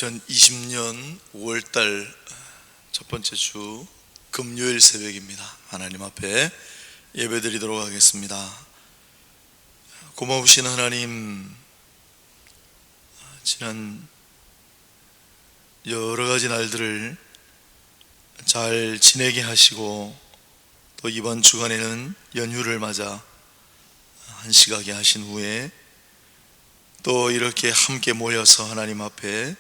2020년 5월달 첫 번째 주 금요일 새벽입니다. 하나님 앞에 예배드리도록 하겠습니다. 고마우신 하나님, 지난 여러 가지 날들을 잘 지내게 하시고 또 이번 주간에는 연휴를 맞아 한시가게 하신 후에 또 이렇게 함께 모여서 하나님 앞에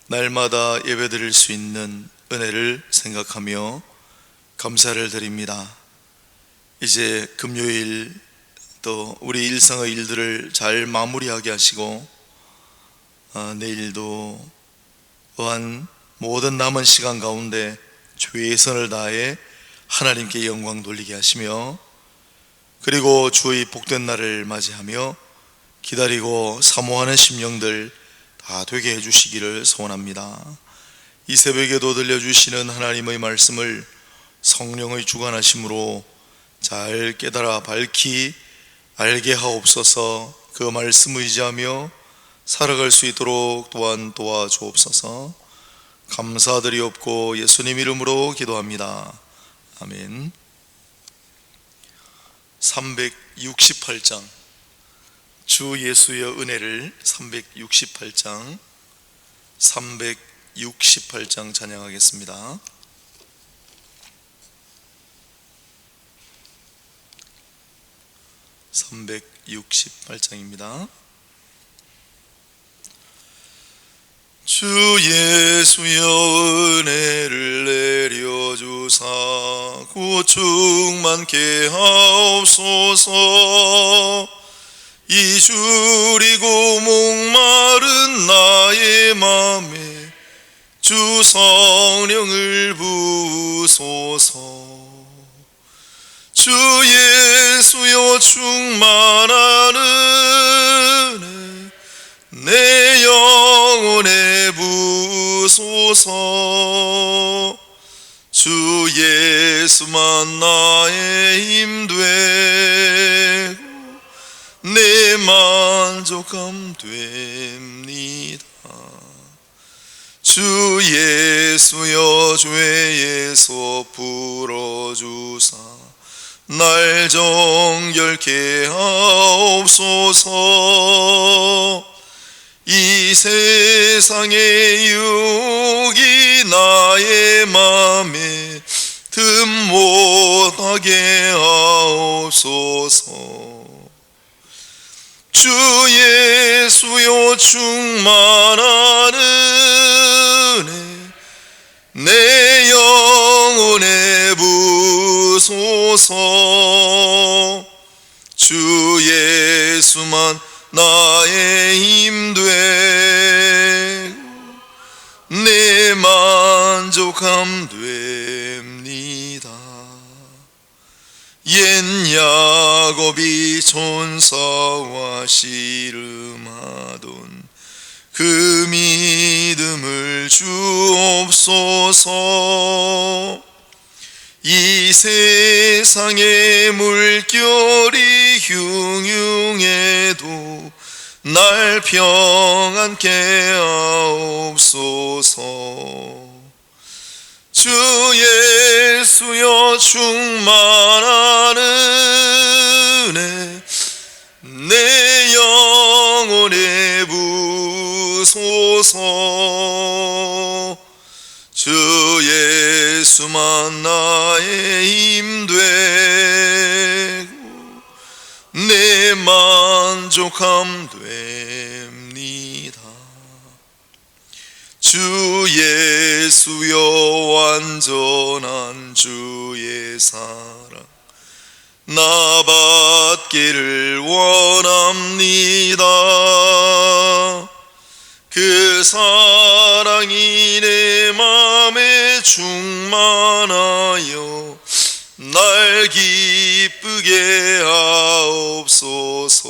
날마다 예배드릴 수 있는 은혜를 생각하며 감사를 드립니다. 이제 금요일 또 우리 일상의 일들을 잘 마무리하게 하시고 내일도 또한 모든 남은 시간 가운데 최선을 다해 하나님께 영광 돌리게 하시며, 그리고 주의 복된 날을 맞이하며 기다리고 사모하는 심령들 다 되게 해주시기를 소원합니다. 이 새벽에도 들려주시는 하나님의 말씀을 성령의 주관하심으로 잘 깨달아 밝히 알게 하옵소서. 그 말씀 의지하며 살아갈 수 있도록 또한 도와주옵소서. 감사드리옵고 예수님 이름으로 기도합니다. 아멘. 368장 주 예수의 은혜를 368장 찬양하겠습니다. (368장입니다) 주 예수여 은혜를 내려주사 구 충만케 하옵소서. 이주리고 목마른 나의 맘에 주 성령을 부으소서. 주 예수여 충만한 은혜 내 영혼에 부으소서. 주 예수만 나의 힘 되고 내 만족함 됩니다. 주 예수여 죄에서 풀어주사 날 정결케 하옵소서. 이 세상의 유혹이 나의 맘에 틈 못하게 하옵소서. 주 예수여 충만한 은혜 내 영혼에 부으소서. 주 예수만 나의 힘 되고 내 만족함 됩니다. 옛 야곱이 천사와 씨름하던 그 믿음을 주옵소서. 이 세상의 물결이 흉흉해도 날 평안케 하옵소서. 주 예수여 충만한 은혜 내 영혼에 부으소서. 주 예수만 나의 힘 되고 내 만족함 됩니다. 주 예수여 완전한 주의 사랑 나 받기를 원합니다. 그 사랑이 내 맘에 충만하여 날 기쁘게 하옵소서.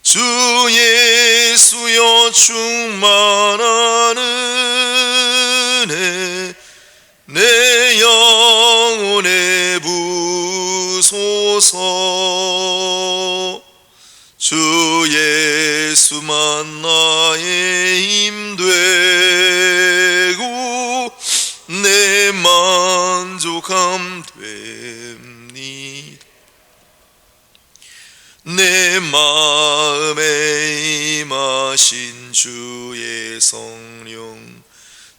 주 예수여 충만한 은혜 내 영혼에 부으소서. 주 예수만 나의 만족함됩니다. 내 마음에 임하신 주의 성령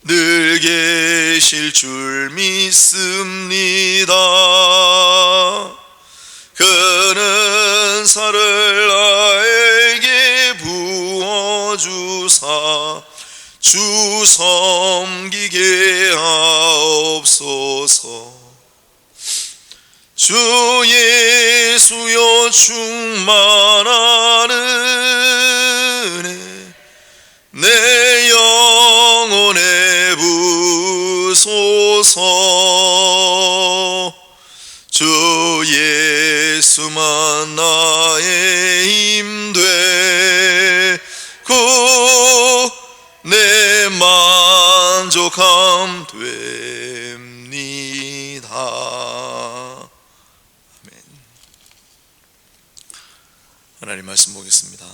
늘 계실 줄 믿습니다. 그는 살을 나에게 부어주사 주 섬기게 하옵소서. 주 예수여 충만한 은혜 내 영혼에 부소서. 주 예수만 나의 힘되고 내 만족함 됩니다. 아멘. 하나님 말씀 보겠습니다.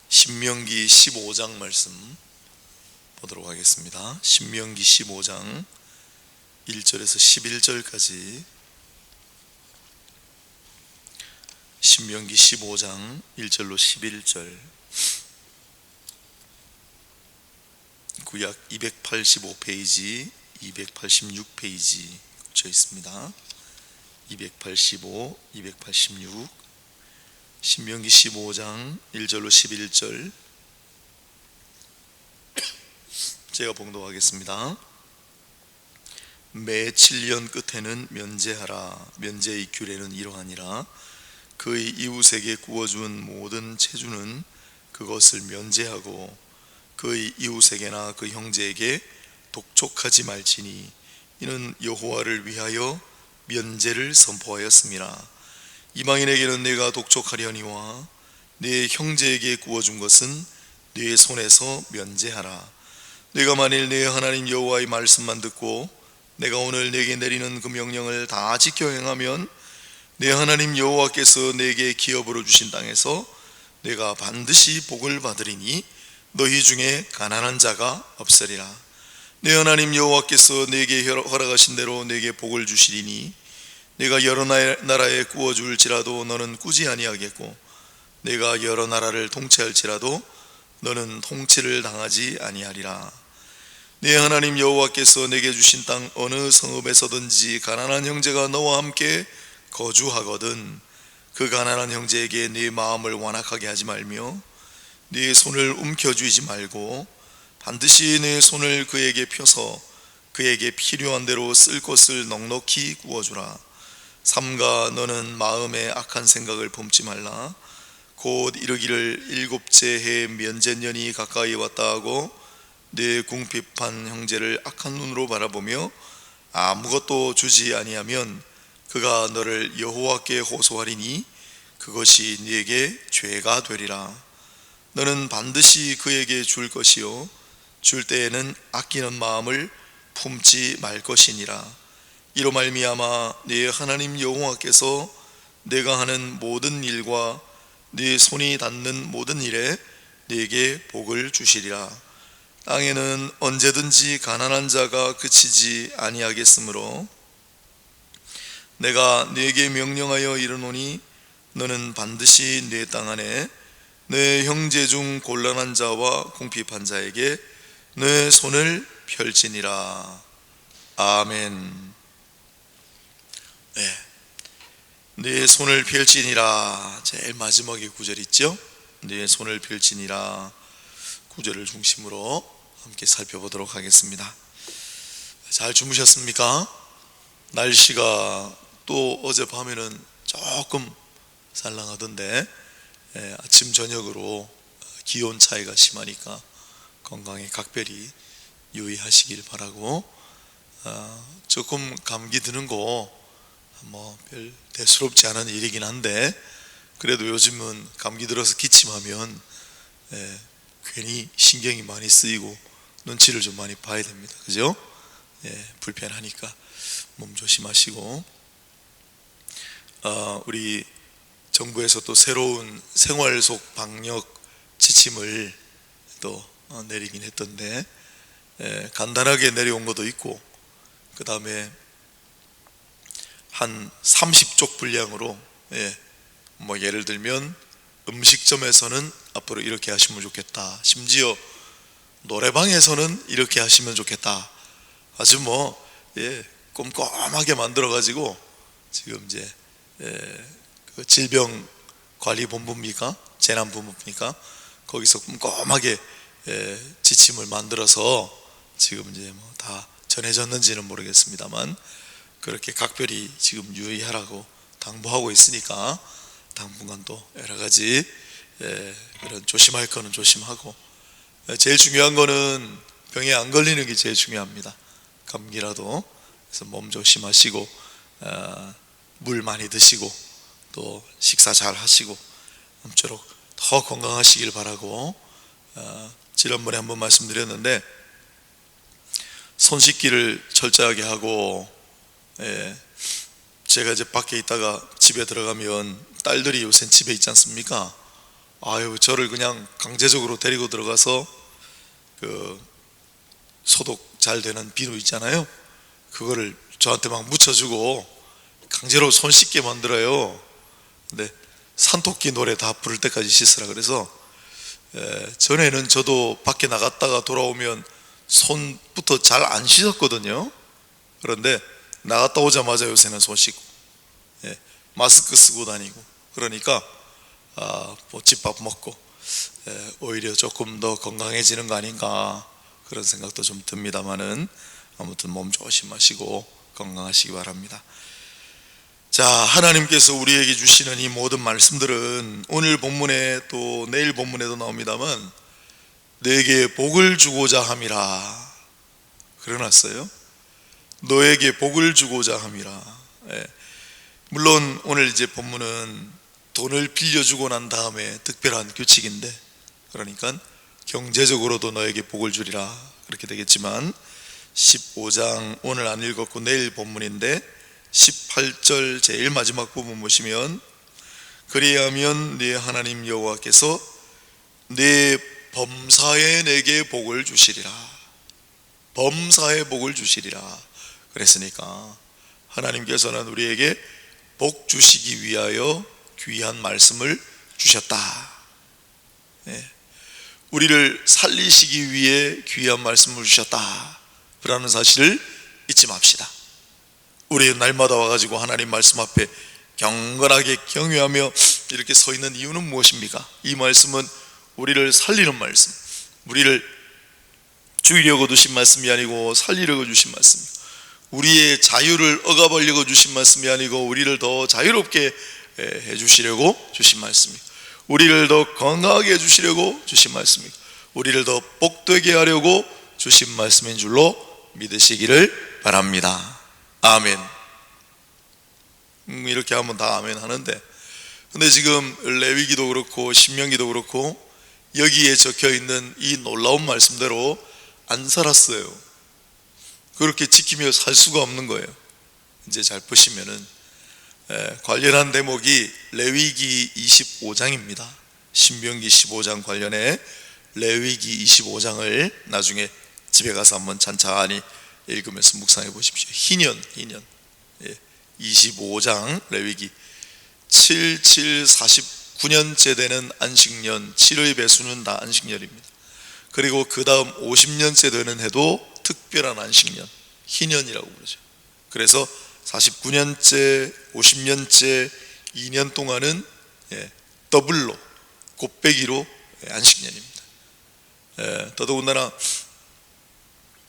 신명기 15장 말씀 보도록 하겠습니다. 신명기 15장 1절에서 11절까지. 신명기 15장 1절로 11절. 구약 285페이지, 286페이지 꽂혀 있습니다. 285, 286. 신명기 15장 1절로 11절. 제가 봉독하겠습니다. 매 7년 끝에는 면제하라. 면제의 규례는 이러하니라. 그의 이웃에게 구워준 모든 체주는 그것을 면제하고 그의 이웃에게나 그 형제에게 독촉하지 말지니 이는 여호와를 위하여 면제를 선포하였음이라. 이방인에게는 내가 독촉하려니와 네 형제에게 구워준 것은 네 손에서 면제하라. 네가 만일 네 하나님 여호와의 말씀만 듣고 내가 오늘 네게 내리는 그 명령을 다 지켜 행하면 내 하나님 여호와께서 내게 기업으로 주신 땅에서 내가 반드시 복을 받으리니 너희 중에 가난한 자가 없으리라. 내 하나님 여호와께서 내게 허락하신 대로 내게 복을 주시리니 내가 여러 나라에 구워줄지라도 너는 꾸지 아니하겠고 내가 여러 나라를 통치할지라도 너는 통치를 당하지 아니하리라. 내 하나님 여호와께서 내게 주신 땅 어느 성읍에서든지 가난한 형제가 너와 함께 거주하거든 그 가난한 형제에게 네 마음을 완악하게 하지 말며 네 손을 움켜쥐지 말고 반드시 네 손을 그에게 펴서 그에게 필요한 대로 쓸 것을 넉넉히 구워주라. 삼가 너는 마음에 악한 생각을 품지 말라. 곧 이르기를 일곱째 해 면제년이 가까이 왔다 하고 내 궁핍한 형제를 악한 눈으로 바라보며 아무것도 주지 아니하면 그가 너를 여호와께 호소하리니 그것이 네게 죄가 되리라. 너는 반드시 그에게 줄 것이요 줄 때에는 아끼는 마음을 품지 말 것이니라. 이로 말미암아 네 하나님 여호와께서 내가 하는 모든 일과 네 손이 닿는 모든 일에 네게 복을 주시리라. 땅에는 언제든지 가난한 자가 그치지 아니하겠으므로 내가 네게 명령하여 이르노니 너는 반드시 네 땅 안에 내 형제 중 곤란한 자와 궁핍한 자에게 내 손을 펼치니라. 아멘. 네 손을 펼치니라. 제일 마지막에 구절 있죠? 네 손을 펼치니라 구절을 중심으로 함께 살펴보도록 하겠습니다. 잘 주무셨습니까? 날씨가 또 어젯밤에는 조금 쌀랑하던데 아침 저녁으로 기온 차이가 심하니까 건강에 각별히 유의하시길 바라고, 조금 감기 드는 거 뭐 별 대수롭지 않은 일이긴 한데 그래도 요즘은 감기 들어서 기침하면 괜히 신경이 많이 쓰이고 눈치를 좀 많이 봐야 됩니다. 그죠? 불편하니까 몸 조심하시고, 우리 정부에서 또 새로운 생활 속 방역 지침을 또 내리긴 했던데 간단하게 내려온 것도 있고, 그 다음에 한 30쪽 분량으로, 뭐 예를 들면 음식점에서는 앞으로 이렇게 하시면 좋겠다, 심지어 노래방에서는 이렇게 하시면 좋겠다, 아주 꼼꼼하게 만들어 가지고 지금 이제 그 질병관리본부입니까, 재난본부입니까, 거기서 꼼꼼하게 지침을 만들어서 지금 이제 다 전해졌는지는 모르겠습니다만, 그렇게 각별히 지금 유의하라고 당부하고 있으니까 당분간 또 여러 가지 그런 조심할 거는 조심하고, 제일 중요한 거는 병에 안 걸리는 게 제일 중요합니다. 감기라도. 그래서 몸 조심하시고, 물 많이 드시고, 또 식사 잘 하시고, 아무쪼록 더 건강하시길 바라고, 지난번에 한번 말씀드렸는데 손 씻기를 철저하게 하고, 제가 이제 밖에 있다가 집에 들어가면 딸들이 요새 집에 있지 않습니까? 아유, 저를 그냥 강제적으로 데리고 들어가서 그 소독 잘 되는 비누 있잖아요, 그거를 저한테 막 묻혀주고 강제로 손 씻게 만들어요. 근데 산토끼 노래 다 부를 때까지 씻으라 그래서, 전에는 저도 밖에 나갔다가 돌아오면 손부터 잘 안 씻었거든요. 그런데 나갔다 오자마자 요새는 손 씻고, 마스크 쓰고 다니고, 그러니까 뭐 집밥 먹고 오히려 조금 더 건강해지는 거 아닌가, 그런 생각도 좀 듭니다만은, 아무튼 몸 조심하시고 건강하시기 바랍니다. 자, 하나님께서 우리에게 주시는 이 모든 말씀들은 오늘 본문에 또 내일 본문에도 나옵니다만 너에게 복을 주고자 함이라 그러놨어요. 너에게 복을 주고자 함이라. 물론 오늘 이제 본문은 돈을 빌려주고 난 다음에 특별한 규칙인데, 그러니까 경제적으로도 너에게 복을 주리라 그렇게 되겠지만, 15장 오늘 안 읽었고 내일 본문인데 18절 제일 마지막 부분 보시면, 그리하면 네 하나님 여호와께서 네 범사에 내게 복을 주시리라. 범사에 복을 주시리라 그랬으니까 하나님께서는 우리에게 복 주시기 위하여 귀한 말씀을 주셨다. 우리를 살리시기 위해 귀한 말씀을 주셨다 라는 사실을 잊지 맙시다. 우리 날마다 와가지고 하나님 말씀 앞에 경건하게 경외하며 이렇게 서 있는 이유는 무엇입니까? 이 말씀은 우리를 살리는 말씀, 우리를 죽이려고 주신 말씀이 아니고 살리려고 주신 말씀이고, 우리의 자유를 억압하려고 주신 말씀이 아니고 우리를 더 자유롭게 해주시려고 주신 말씀이고, 우리를 더 건강하게 해주시려고 주신 말씀이고, 우리를 더 복되게 하려고 주신 말씀인 줄로 믿으시기를 바랍니다. 아멘. 이렇게 하면 다 아멘 하는데, 근데 지금 레위기도 그렇고 신명기도 그렇고 여기에 적혀있는 이 놀라운 말씀대로 안 살았어요. 그렇게 지키며 살 수가 없는 거예요. 이제 잘 보시면은 관련한 대목이 레위기 25장입니다 신명기 15장 관련해 레위기 25장을 나중에 집에 가서 한번 찬찬히 읽으면서 묵상해 보십시오. 희년 25장 레위기 49년째 되는 안식년, 7의 배수는 다 안식년입니다. 그리고 그 다음 50년째 되는 해도 특별한 안식년, 희년이라고 부르죠. 그래서 49년째, 50년째 2년 동안은 더블로, 곱빼기로 안식년입니다. 더더군다나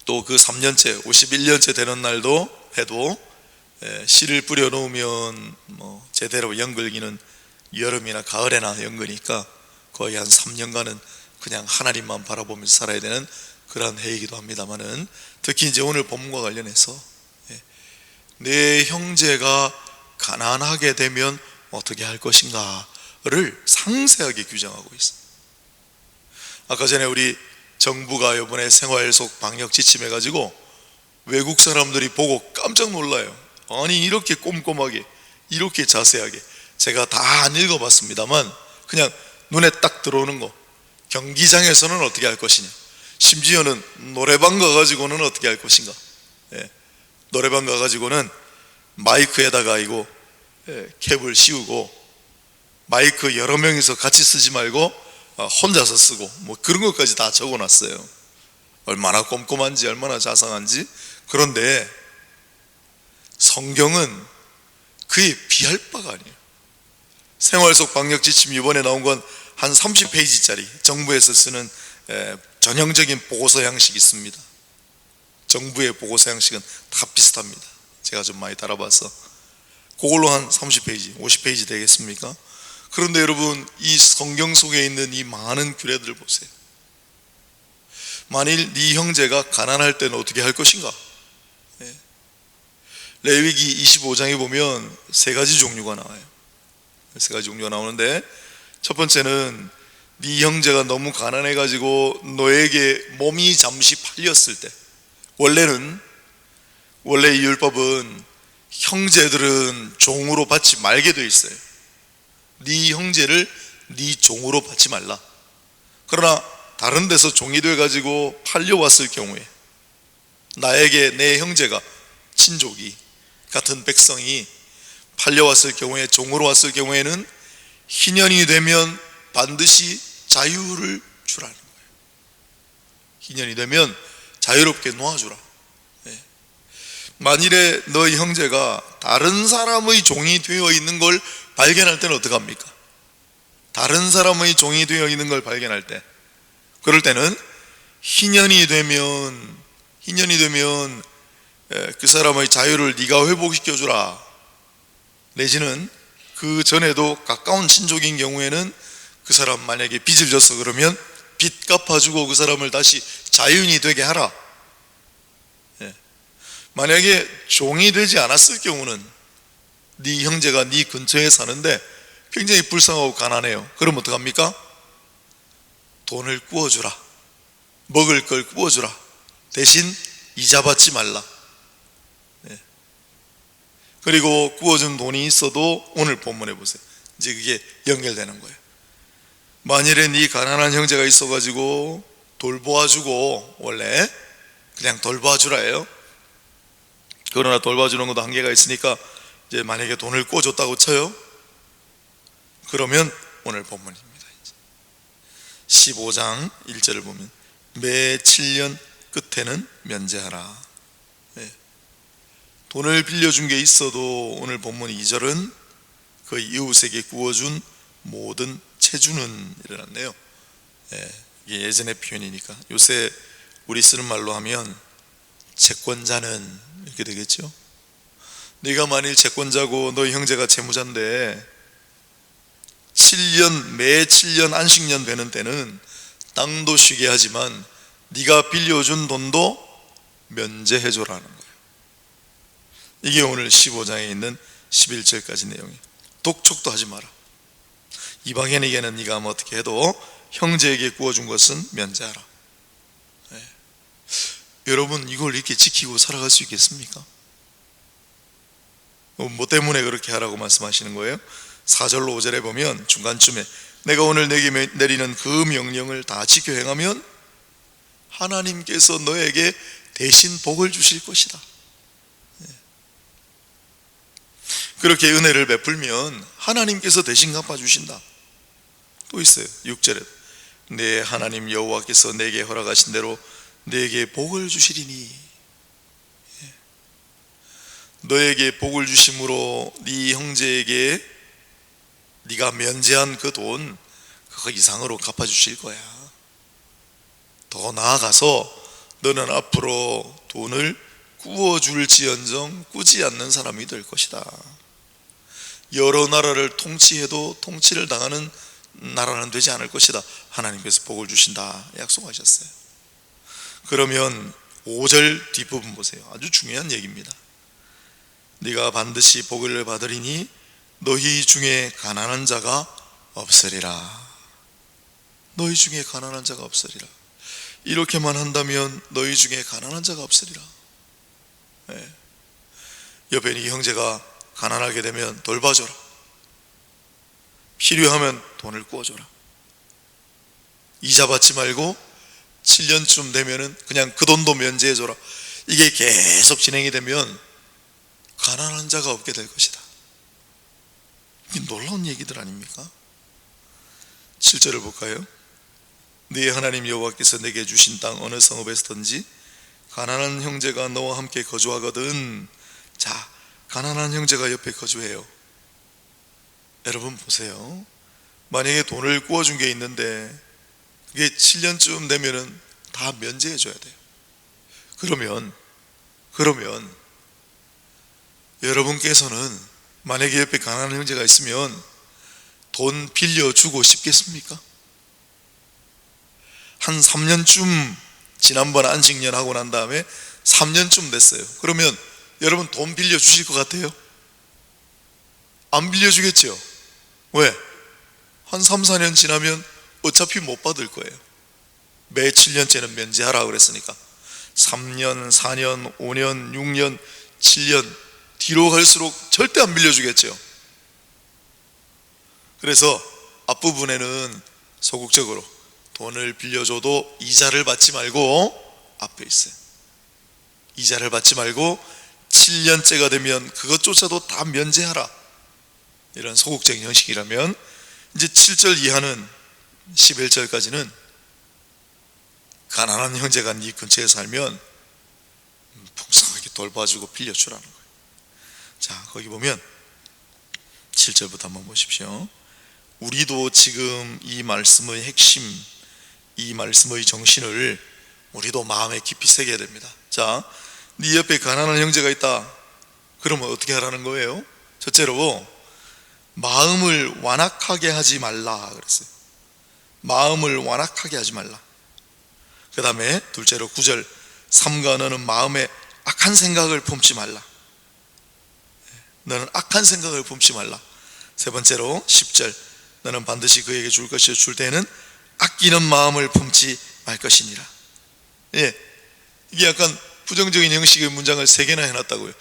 또 그 3년째, 51년째 되는 날도 해도 씨를 뿌려 놓으면 뭐 제대로 연글기는 여름이나 가을에나 연거니까 거의 한 3년간은 그냥 하나님만 바라보면서 살아야 되는 그런 해이기도 합니다만은, 특히 이제 오늘 본문과 관련해서 내 형제가 가난하게 되면 어떻게 할 것인가를 상세하게 규정하고 있습니다. 아까 전에 우리 정부가 이번에 생활 속 방역 지침해가지고 외국 사람들이 보고 깜짝 놀라요. 아니 이렇게 꼼꼼하게, 이렇게 자세하게, 제가 다 안 읽어봤습니다만 그냥 눈에 딱 들어오는 거, 경기장에서는 어떻게 할 것이냐, 심지어는 노래방 가가지고는 어떻게 할 것인가? 노래방 가가지고는 마이크에다가 이거 캡을 씌우고 마이크 여러 명이서 같이 쓰지 말고 혼자서 쓰고 뭐 그런 것까지 다 적어놨어요. 얼마나 꼼꼼한지 얼마나 자상한지. 그런데 성경은 그에 비할 바가 아니에요. 생활 속 방역 지침 이번에 나온 건 한 30페이지짜리 정부에서 쓰는 전형적인 보고서 양식이 있습니다. 정부의 보고서 양식은 다 비슷합니다. 제가 좀 많이 따라봐서 그걸로 한 30페이지, 50페이지 되겠습니까? 그런데 여러분, 이 성경 속에 있는 이 많은 규례들을 보세요. 만일 네 형제가 가난할 때는 어떻게 할 것인가? 레위기 25장에 보면 세 가지 종류가 나와요. 세 가지 종류가 나오는데, 첫 번째는 네 형제가 너무 가난해가지고 너에게 몸이 잠시 팔렸을 때, 원래 이 율법은 형제들은 종으로 받지 말게 돼 있어요. 네 형제를 네 종으로 받지 말라. 그러나 다른 데서 종이 돼가지고 팔려왔을 경우에, 나에게 내 형제가, 친족이, 같은 백성이 팔려왔을 경우에, 종으로 왔을 경우에는 희년이 되면 반드시 자유를 주라는 거예요. 희년이 되면 자유롭게 놓아주라. 만일에 너희 형제가 다른 사람의 종이 되어 있는 걸 발견할 때는 어떡합니까? 다른 사람의 종이 되어 있는 걸 발견할 때, 그럴 때는 희년이 되면 그 사람의 자유를 네가 회복시켜주라. 내지는 그 전에도 가까운 친족인 경우에는 그 사람 만약에 빚을 졌어 그러면 빚 갚아주고 그 사람을 다시 자유인이 되게 하라. 만약에 종이 되지 않았을 경우는 네 형제가 네 근처에 사는데 굉장히 불쌍하고 가난해요. 그럼 어떡합니까? 돈을 구워주라. 먹을 걸 구워주라. 대신 이자 받지 말라. 그리고 구워준 돈이 있어도 오늘 본문에 보세요. 이제 그게 연결되는 거예요. 만일에 네 가난한 형제가 있어가지고 돌보아주고, 원래 그냥 돌봐주라예요. 그러나 돌봐주는 것도 한계가 있으니까 이제 만약에 돈을 구워줬다고 쳐요. 그러면 오늘 본문입니다. 15장 1절을 보면 매 7년 끝에는 면제하라. 돈을 빌려준 게 있어도 오늘 본문 2절은 그 이웃에게 구워준 모든 체주는 일어났네요. 이게 예전의 표현이니까 요새 우리 쓰는 말로 하면 채권자는 이렇게 되겠죠. 네가 만일 채권자고 너희 형제가 채무자인데 매 7년 안식년 되는 때는 땅도 쉬게 하지만 네가 빌려준 돈도 면제해줘라는 거예요. 이게 오늘 15장에 있는 11절까지 내용이에요. 독촉도 하지 마라. 이방인에게는 네가 어떻게 해도 형제에게 구워준 것은 면제하라. 여러분, 이걸 이렇게 지키고 살아갈 수 있겠습니까? 뭐 때문에 그렇게 하라고 말씀하시는 거예요? 4절로 5절에 보면 중간쯤에 내가 오늘 내게 내리는 그 명령을 다 지켜 행하면 하나님께서 너에게 대신 복을 주실 것이다. 그렇게 은혜를 베풀면 하나님께서 대신 갚아주신다. 또 있어요. 6절에 내 하나님 여호와께서 내게 허락하신 대로 내게 복을 주시리니, 너에게 복을 주심으로 네 형제에게 네가 면제한 그 돈, 그거 이상으로 갚아주실 거야. 더 나아가서 너는 앞으로 돈을 구워줄지언정 꾸지 않는 사람이 될 것이다. 여러 나라를 통치해도 통치를 당하는 나라는 되지 않을 것이다. 하나님께서 복을 주신다 약속하셨어요. 그러면 5절 뒷부분 보세요. 아주 중요한 얘기입니다. 네가 반드시 복을 받으리니 너희 중에 가난한 자가 없으리라. 너희 중에 가난한 자가 없으리라. 이렇게만 한다면 너희 중에 가난한 자가 없으리라. 옆에 네 형제가 가난하게 되면 돌봐줘라. 필요하면 돈을 구워줘라. 이자 받지 말고 7년쯤 되면은 그냥 그 돈도 면제해줘라. 이게 계속 진행이 되면 가난한 자가 없게 될 것이다. 이게 놀라운 얘기들 아닙니까? 7절을 볼까요? 네 하나님 여호와께서 내게 주신 땅 어느 성읍에서든지 가난한 형제가 너와 함께 거주하거든. 자, 가난한 형제가 옆에 거주해요. 여러분 보세요. 만약에 돈을 구워준 게 있는데 그게 7년쯤 되면은 다 면제해 줘야 돼요. 그러면 여러분께서는 만약에 옆에 가난한 형제가 있으면 돈 빌려주고 싶겠습니까? 한 3년쯤 지난번 안식년 하고 난 다음에 3년쯤 됐어요. 그러면 여러분 돈 빌려주실 것 같아요? 안 빌려주겠죠? 왜? 한 3, 4년 지나면 어차피 못 받을 거예요. 매 7년째는 면제하라고 그랬으니까 3년, 4년, 5년, 6년, 7년 뒤로 갈수록 절대 안 빌려주겠죠. 그래서 앞부분에는 소극적으로 돈을 빌려줘도 이자를 받지 말고, 앞에 있어요, 이자를 받지 말고 7년째가 되면 그것조차도 다 면제하라, 이런 소극적인 형식이라면, 이제 7절 이하는 11절까지는 가난한 형제가 네 근처에 살면 풍성하게 돌봐주고 빌려주라는 거예요. 자, 거기 보면 7절부터 한번 보십시오. 우리도 지금 이 말씀의 핵심, 이 말씀의 정신을 우리도 마음에 깊이 새겨야 됩니다. 자, 네 옆에 가난한 형제가 있다. 그러면 어떻게 하라는 거예요? 첫째로 마음을 완악하게 하지 말라 그랬어요. 마음을 완악하게 하지 말라. 그 다음에 둘째로 9절, 삼가 너는 마음에 악한 생각을 품지 말라. 너는 악한 생각을 품지 말라. 세 번째로 10절, 너는 반드시 그에게 줄 것이요 줄 때에는 아끼는 마음을 품지 말 것이니라. 이게 약간 부정적인 형식의 문장을 3개나 해놨다고요.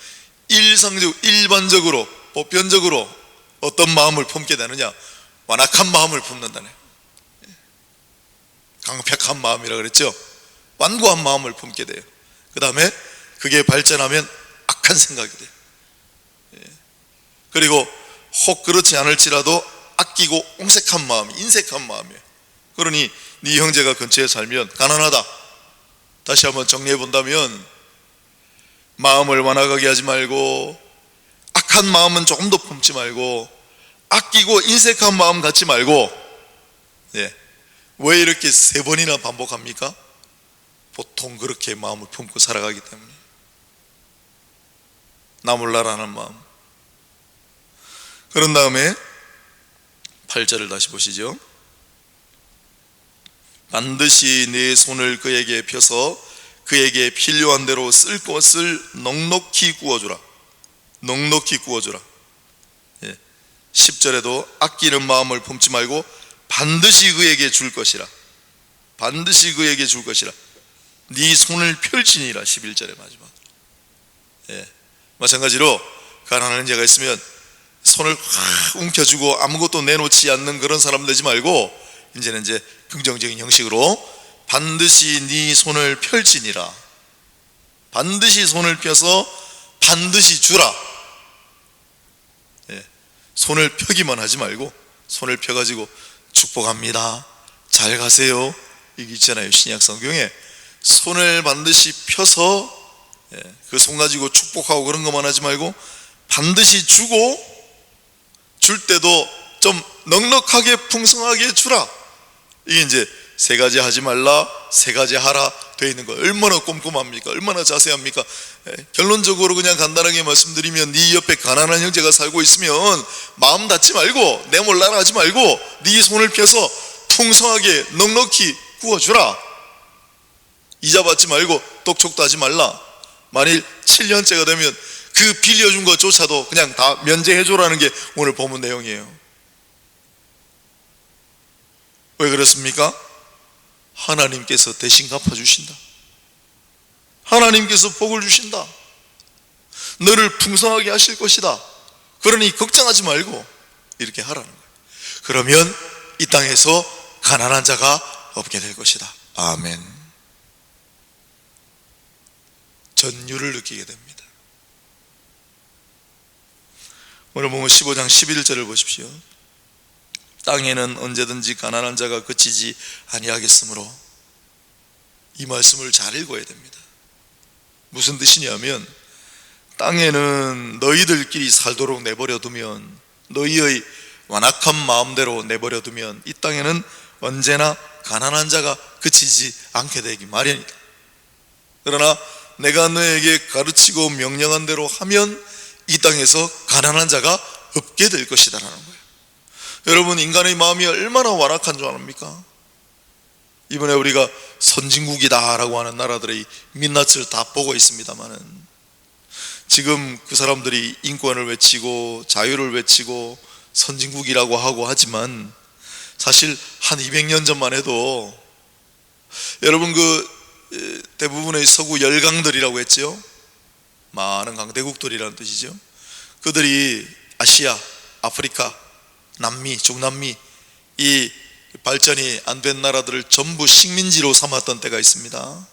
일반적으로, 보편적으로 어떤 마음을 품게 되느냐? 완악한 마음을 품는다네. 강팍한 마음이라 그랬죠. 완고한 마음을 품게 돼요. 그 다음에 그게 발전하면 악한 생각이 돼요. 그리고 혹 그렇지 않을지라도 아끼고 옹색한 마음, 인색한 마음이에요. 그러니 네 형제가 근처에 살면 가난하다. 다시 한번 정리해 본다면 마음을 완악하게 하지 말고, 악한 마음은 조금 더 품지 말고, 아끼고 인색한 마음 갖지 말고. 왜 이렇게 3번이나 반복합니까? 보통 그렇게 마음을 품고 살아가기 때문에. 나 몰라라는 마음. 그런 다음에 8절을 다시 보시죠. 반드시 내 손을 그에게 펴서 그에게 필요한 대로 쓸 것을 넉넉히 구워주라. 넉넉히 구워주라. 10절에도 아끼는 마음을 품지 말고 반드시 그에게 줄 것이라. 반드시 그에게 줄 것이라. 네 손을 펼치니라. 11절의 마지막. 마찬가지로 가난한 자가 있으면 손을 확 움켜쥐고 아무것도 내놓지 않는 그런 사람 되지 말고, 이제는 이제 긍정적인 형식으로 반드시 네 손을 펼치니라. 반드시 손을 펴서 반드시 주라. 손을 펴기만 하지 말고 손을 펴가지고 축복합니다, 잘 가세요, 이게 있잖아요. 신약 성경에 손을 반드시 펴서 그 손 가지고 축복하고 그런 것만 하지 말고 반드시 주고, 줄 때도 좀 넉넉하게 풍성하게 주라. 이게 이제 3가지 하지 말라, 3가지 하라 되어 있는 거예요. 얼마나 꼼꼼합니까? 얼마나 자세합니까? 결론적으로 그냥 간단하게 말씀드리면, 네 옆에 가난한 형제가 살고 있으면 마음 닫지 말고, 내 몰라라 하지 말고 네 손을 펴서 풍성하게 넉넉히 구워주라. 이자 받지 말고 똑똑도 하지 말라. 만일 7년째가 되면 그 빌려준 것조차도 그냥 다 면제해줘라는 게 오늘 본문 내용이에요. 왜 그렇습니까? 하나님께서 대신 갚아주신다. 하나님께서 복을 주신다. 너를 풍성하게 하실 것이다. 그러니 걱정하지 말고 이렇게 하라는 거예요. 그러면 이 땅에서 가난한 자가 없게 될 것이다. 아멘. 전율을 느끼게 됩니다. 오늘 보면 15장 11절을 보십시오. 땅에는 언제든지 가난한 자가 그치지 아니하겠으므로, 이 말씀을 잘 읽어야 됩니다. 무슨 뜻이냐면, 땅에는 너희들끼리 살도록 내버려 두면, 너희의 완악한 마음대로 내버려 두면 이 땅에는 언제나 가난한 자가 그치지 않게 되기 마련이다. 그러나 내가 너에게 가르치고 명령한 대로 하면 이 땅에서 가난한 자가 없게 될 것이다 라는 거예요. 여러분, 인간의 마음이 얼마나 완악한 줄 압니까? 이번에 우리가 선진국이다 라고 하는 나라들의 민낯을 다 보고 있습니다만은, 지금 그 사람들이 인권을 외치고 자유를 외치고 선진국이라고 하고 하지만, 사실 한 200년 전만 해도 여러분, 대부분의 서구 열강들이라고 했죠. 많은 강대국들이라는 뜻이죠. 그들이 아시아, 아프리카, 남미, 중남미, 이 발전이 안 된 나라들을 전부 식민지로 삼았던 때가 있습니다.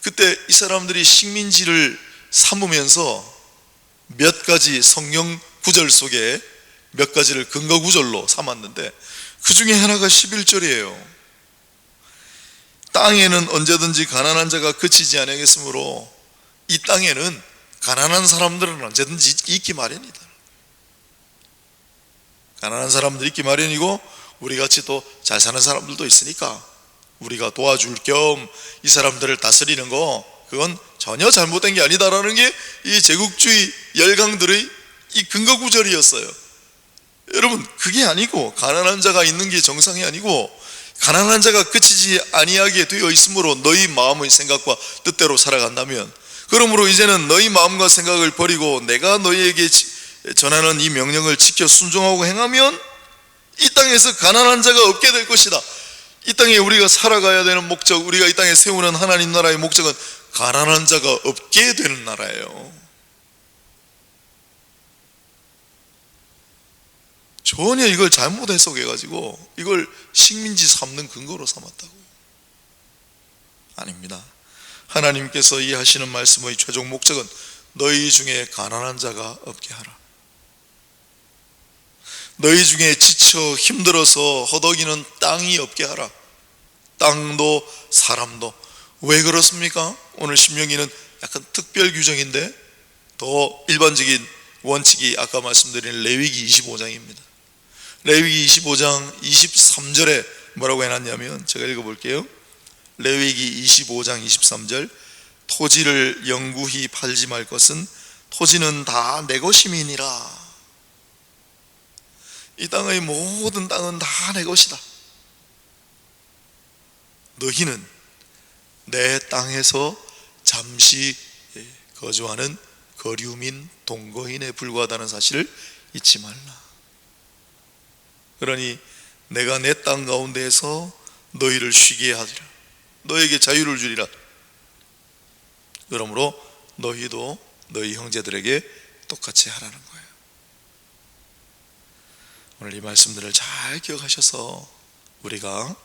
그때 이 사람들이 식민지를 삼으면서 몇 가지 성경 구절 속에 몇 가지를 근거 구절로 삼았는데, 그 중에 하나가 11절이에요. 땅에는 언제든지 가난한 자가 그치지 아니하겠으므로, 이 땅에는 가난한 사람들은 언제든지 있기 마련이다. 가난한 사람들이 있기 마련이고, 우리같이 또 잘 사는 사람들도 있으니까 우리가 도와줄 겸 이 사람들을 다스리는 거, 그건 전혀 잘못된 게 아니다라는 게 이 제국주의 열강들의 이 근거 구절이었어요. 여러분, 그게 아니고, 가난한 자가 있는 게 정상이 아니고, 가난한 자가 그치지 아니하게 되어 있으므로 너희 마음의 생각과 뜻대로 살아간다면, 그러므로 이제는 너희 마음과 생각을 버리고 내가 너희에게 전하는 이 명령을 지켜 순종하고 행하면 이 땅에서 가난한 자가 없게 될 것이다. 이 땅에 우리가 살아가야 되는 목적, 우리가 이 땅에 세우는 하나님 나라의 목적은 가난한 자가 없게 되는 나라예요. 전혀 이걸 잘못 해석해가지고 이걸 식민지 삼는 근거로 삼았다고. 아닙니다. 하나님께서 이 하시는 말씀의 최종 목적은 너희 중에 가난한 자가 없게 하라. 너희 중에 지쳐 힘들어서 허덕이는 땅이 없게 하라. 땅도 사람도. 왜 그렇습니까? 오늘 신명기는 약간 특별 규정인데, 더 일반적인 원칙이 아까 말씀드린 레위기 25장입니다. 레위기 25장 23절에 뭐라고 해놨냐면, 제가 읽어볼게요. 레위기 25장 23절, 토지를 영구히 팔지 말 것은 토지는 다 내 것임이니라. 이 땅의 모든 땅은 다 내 것이다. 너희는 내 땅에서 잠시 거주하는 거류민, 동거인에 불과하다는 사실을 잊지 말라. 그러니 내가 내 땅 가운데에서 너희를 쉬게 하리라. 너에게 자유를 주리라. 그러므로 너희도 너희 형제들에게 똑같이 하라는 거예요. 오늘 이 말씀들을 잘 기억하셔서, 우리가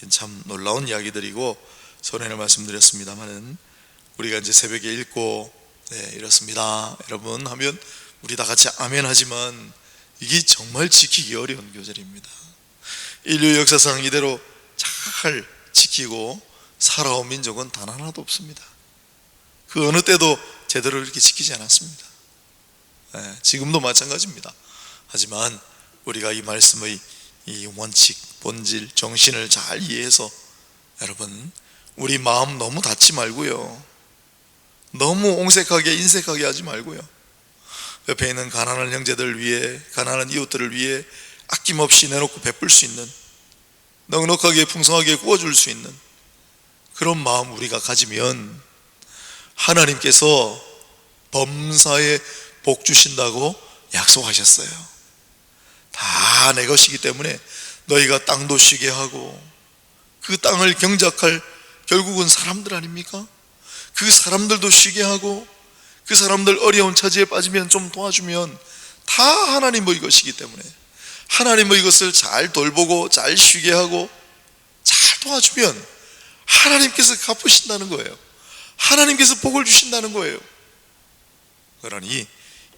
참 놀라운 이야기들이고 전에는 말씀드렸습니다만은, 우리가 이제 새벽에 읽고 이렇습니다 여러분 하면 우리 다 같이 아멘 하지만, 이게 정말 지키기 어려운 교절입니다. 인류 역사상 이대로 잘 지키고 살아온 민족은 단 하나도 없습니다. 그 어느 때도 제대로 이렇게 지키지 않았습니다. 지금도 마찬가지입니다. 하지만 우리가 이 말씀의 이 원칙, 본질, 정신을 잘 이해해서, 여러분, 우리 마음 너무 닫지 말고요, 너무 옹색하게 인색하게 하지 말고요, 옆에 있는 가난한 형제들을 위해, 가난한 이웃들을 위해 아낌없이 내놓고 베풀 수 있는, 넉넉하게 풍성하게 구워줄 수 있는 그런 마음 우리가 가지면 하나님께서 범사에 복 주신다고 약속하셨어요. 다 내 것이기 때문에 너희가 땅도 쉬게 하고, 그 땅을 경작할 결국은 사람들 아닙니까? 그 사람들도 쉬게 하고, 그 사람들 어려운 처지에 빠지면 좀 도와주면 다 하나님의 것이기 때문에 하나님의 것을 잘 돌보고 잘 쉬게 하고 잘 도와주면 하나님께서 갚으신다는 거예요. 하나님께서 복을 주신다는 거예요. 그러니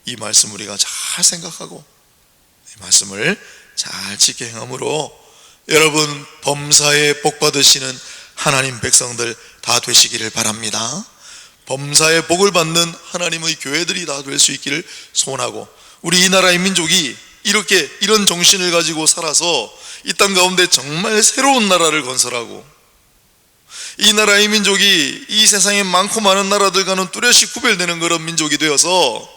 이 말씀 우리가 잘 생각하고 이 말씀을 잘 지켜 행함으로 여러분 범사에 복 받으시는 하나님 백성들 다 되시기를 바랍니다. 범사에 복을 받는 하나님의 교회들이 다 될 수 있기를 소원하고, 우리 이 나라의 민족이 이렇게 이런 정신을 가지고 살아서 이 땅 가운데 정말 새로운 나라를 건설하고, 이 나라의 민족이 이 세상에 많고 많은 나라들과는 뚜렷이 구별되는 그런 민족이 되어서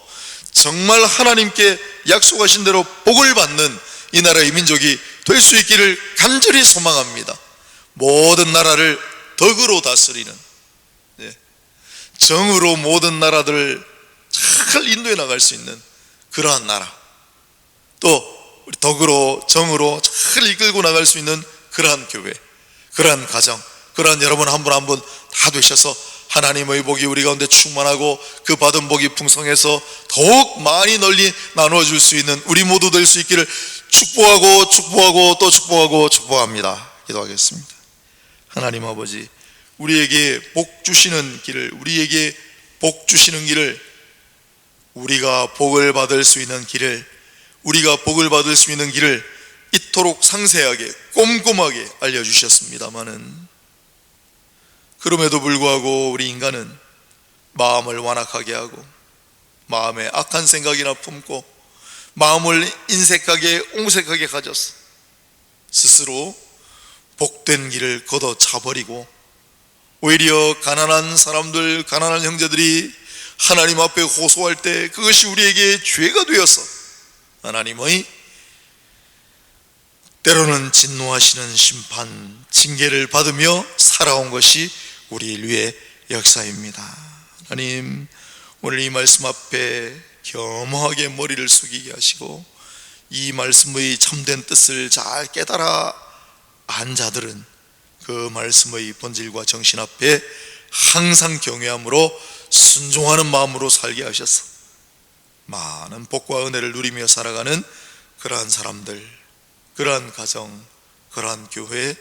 정말 하나님께 약속하신 대로 복을 받는 이 나라의 민족이 될 수 있기를 간절히 소망합니다. 모든 나라를 덕으로 다스리는, 정으로 모든 나라들을 잘 인도해 나갈 수 있는 그러한 나라, 또 덕으로 정으로 잘 이끌고 나갈 수 있는 그러한 교회, 그러한 가정, 그러한 여러분 한 분 한 분 다 되셔서 하나님의 복이 우리 가운데 충만하고 그 받은 복이 풍성해서 더욱 많이 널리 나누어줄 수 있는 우리 모두 될 수 있기를 축복하고 축복하고 또 축복하고 축복합니다. 기도하겠습니다. 하나님 아버지, 우리에게 복 주시는 길을, 우리에게 복 주시는 길을, 우리가 복을 받을 수 있는 길을, 우리가 복을 받을 수 있는 길을 이토록 상세하게 꼼꼼하게 알려주셨습니다마는, 그럼에도 불구하고 우리 인간은 마음을 완악하게 하고 마음에 악한 생각이나 품고 마음을 인색하게 옹색하게 가져서 스스로 복된 길을 걷어차버리고, 오히려 가난한 사람들, 가난한 형제들이 하나님 앞에 호소할 때 그것이 우리에게 죄가 되어서 하나님의 때로는 진노하시는 심판, 징계를 받으며 살아온 것이 우리 인류의 역사입니다. 하나님, 오늘 이 말씀 앞에 겸허하게 머리를 숙이게 하시고 이 말씀의 참된 뜻을 잘 깨달아 안 자들은 그 말씀의 본질과 정신 앞에 항상 경외함으로 순종하는 마음으로 살게 하셔서 많은 복과 은혜를 누리며 살아가는 그러한 사람들, 그러한 가정, 그러한 교회,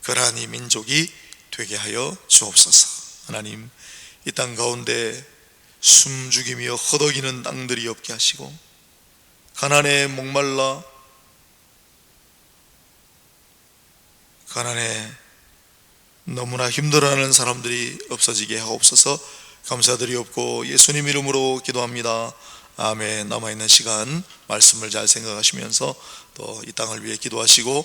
그러한 이 민족이 되게 하여 주옵소서. 하나님, 이 땅 가운데 숨죽이며 허덕이는 땅들이 없게 하시고, 가난에 목말라 가난에 너무나 힘들어하는 사람들이 없어지게 하옵소서. 감사드리옵고 예수님 이름으로 기도합니다. 아멘. 남아있는 시간 말씀을 잘 생각하시면서 또 이 땅을 위해 기도하시고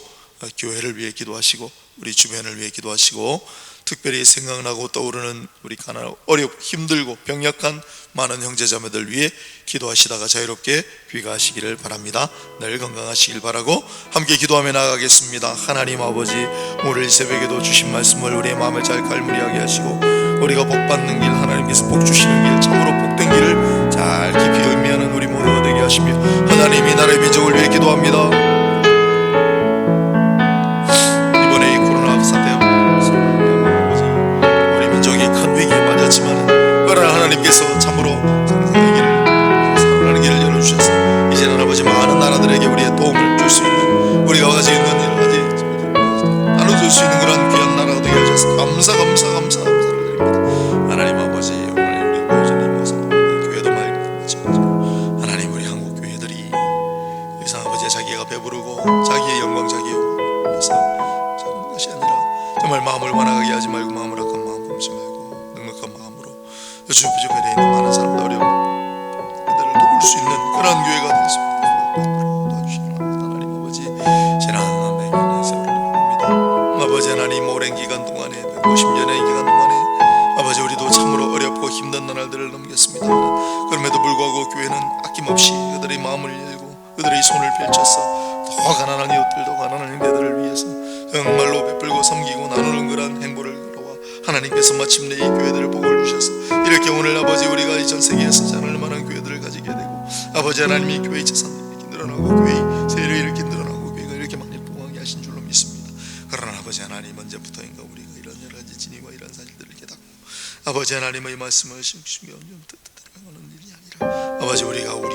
교회를 위해 기도하시고 우리 주변을 위해 기도하시고, 특별히 생각나고 떠오르는 우리 어렵고 힘들고 병약한 많은 형제자매들 위해 기도하시다가 자유롭게 귀가하시기를 바랍니다. 늘 건강하시길 바라고 함께 기도하며 나아가겠습니다. 하나님 아버지, 오늘 이 새벽에도 주신 말씀을 우리의 마음에 잘 갈무리하게 하시고 우리가 복받는 길, 하나님께서 복 주시는 길, 참으로 복된 길을 잘 깊이 의미하는 우리 모두가 되게 하시며, 하나님 이 나라의 민족을 위해 기도합니다. 하나님께서 참으로 살아가는 길을 열어주셔서 이제는 아버지 많은 나라들에게 우리의 도움을 줄 수 있는, 우리가 가지고 있는 여러 가지 나눠줄 수 있는 그런 귀한 나라가 되게 해주셔서 감사를 드립니다. 하나님 아버지, 오늘 우리 교회주님 모습 교회도 말씀하시고 하나님, 우리 한국 교회들이 여기서 아버지 자기가 배부르고 자기의 영광, 자기의 위해서 자는 것이 아니라 정말 마음을 완악하게 하지 말고 마음을 악한 마음 품지 말고 넉넉한 마음으로 주변에 있는 많은 사람들, 어려운 그들을 도울 수 있는 그러한 교회가 될 수 있도록 도와주시기 바랍니다. 하나님 아버지, 지난 백년의 세월을 봅니다. 아버지 하나님, 오랜 기간 동안에 150년의 기간 동안에 아버지 우리도 참으로 어렵고 힘든 나날들을 넘겼습니다. 그럼에도 불구하고 교회는 아낌없이 그들의 마음을 열고 그들의 손을 펼쳐서 더 가난한 이웃들도 가난한 형제들을 위해서 정말로 베풀고 섬기고 나누는 그러한 행보를 하나님께서 마침내 이 교회들을 복을 주셔서 이렇게 오늘 아버지 우리가 이 전 세계에서 자랄 만한 교회들을 가지게 되고, 아버지 하나님 이 교회의 재산들이 이렇게 늘어나고 교회의 세력이 이렇게 늘어나고 교회가 이렇게 많이 부흥하게 하신 줄로 믿습니다. 그러나 아버지 하나님, 언제부터인가 우리가 이런 여러 가지 진리와 이런 사실들을 깨닫고 아버지 하나님의 말씀을 심심히 엄청 듣는 일이 아니라 아버지 우리가 우리